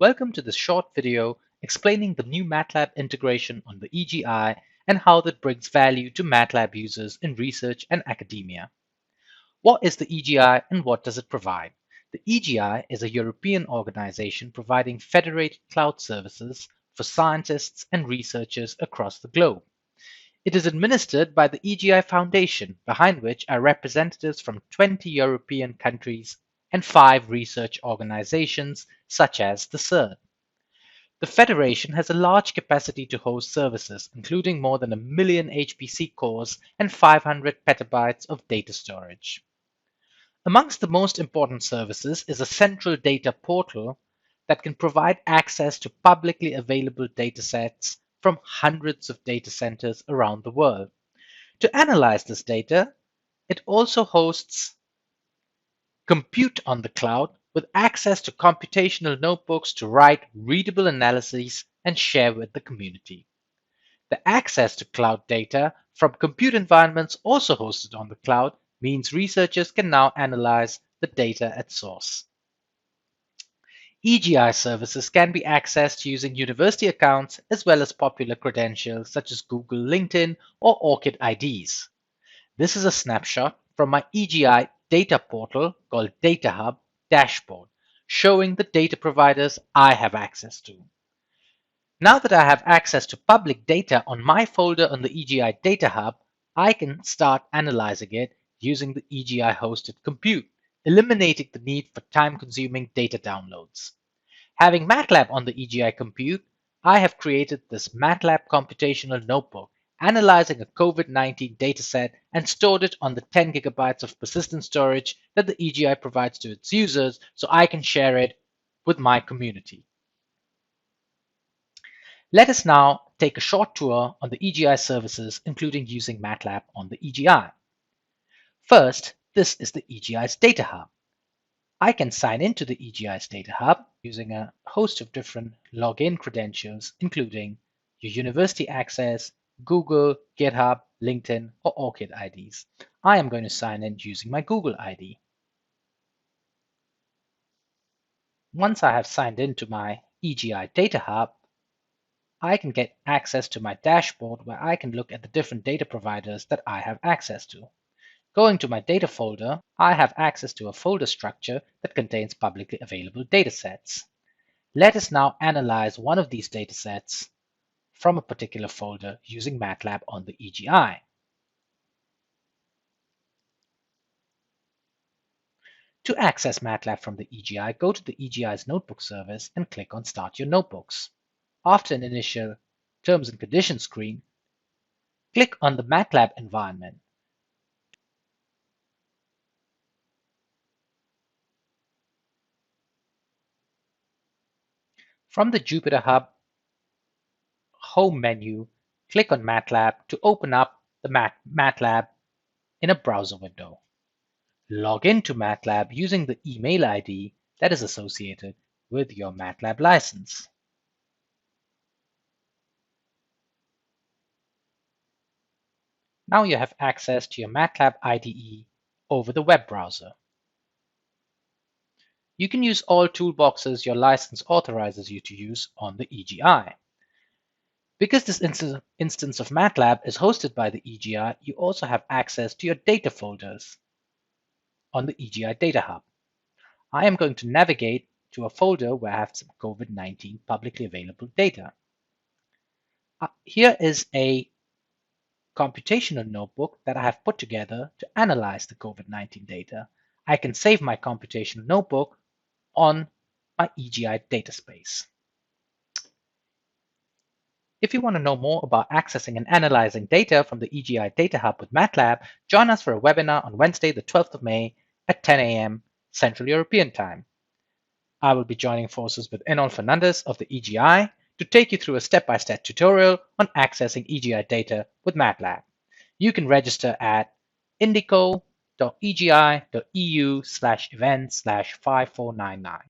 Welcome to this short video explaining the new MATLAB integration on the EGI and how that brings value to MATLAB users in research and academia. What is the EGI and what does it provide? The EGI is a European organization providing federated cloud services for scientists and researchers across the globe. It is administered by the EGI Foundation, behind which are representatives from 20 European countries and 5 research organizations such as the CERN. The Federation has a large capacity to host services, including more than 1 million HPC cores and 500 petabytes of data storage. Amongst the most important services is a central data portal that can provide access to publicly available datasets from hundreds of data centers around the world. To analyze this data, it also hosts compute on the cloud with access to computational notebooks to write readable analyses and share with the community. The access to cloud data from compute environments also hosted on the cloud means researchers can now analyze the data at source. EGI services can be accessed using university accounts as well as popular credentials such as Google, LinkedIn, or ORCID IDs. This is a snapshot from my EGI data portal called Data Hub dashboard, showing the data providers I have access to. Now that I have access to public data on my folder on the EGI Data Hub, I can start analyzing it using the EGI hosted compute, eliminating the need for time-consuming data downloads. Having MATLAB on the EGI compute, I have created this MATLAB computational notebook, analyzing a COVID-19 dataset and stored it on the 10 gigabytes of persistent storage that the EGI provides to its users so I can share it with my community. Let us now take a short tour on the EGI services, including using MATLAB on the EGI. First, this is the EGI's Data Hub. I can sign into the EGI's Data Hub using a host of different login credentials, including your university access, Google, GitHub, LinkedIn, or ORCID IDs. I am going to sign in using my Google ID. Once I have signed into my EGI Data Hub, I can get access to my dashboard where I can look at the different data providers that I have access to. Going to my data folder, I have access to a folder structure that contains publicly available datasets. Let us now analyze one of these datasets from a particular folder using MATLAB on the EGI. To access MATLAB from the EGI, go to the EGI's notebook service and click on Start Your Notebooks. After an initial Terms and Conditions screen, click on the MATLAB environment. From the Jupyter Hub Home menu, click on MATLAB to open up the MATLAB in a browser window. Log into MATLAB using the email ID that is associated with your MATLAB license. Now you have access to your MATLAB IDE over the web browser. You can use all toolboxes your license authorizes you to use on the EGI. Because this instance of MATLAB is hosted by the EGI, you also have access to your data folders on the EGI Data Hub. I am going to navigate to a folder where I have some COVID-19 publicly available data. Here is a computational notebook that I have put together to analyze the COVID-19 data. I can save my computational notebook on my EGI data space. If you want to know more about accessing and analyzing data from the EGI Data Hub with MATLAB, join us for a webinar on Wednesday, the 12th of May at 10 a.m. Central European Time. I will be joining forces with Enol Fernandez of the EGI to take you through a step-by-step tutorial on accessing EGI data with MATLAB. You can register at indico.egi.eu/event/5499.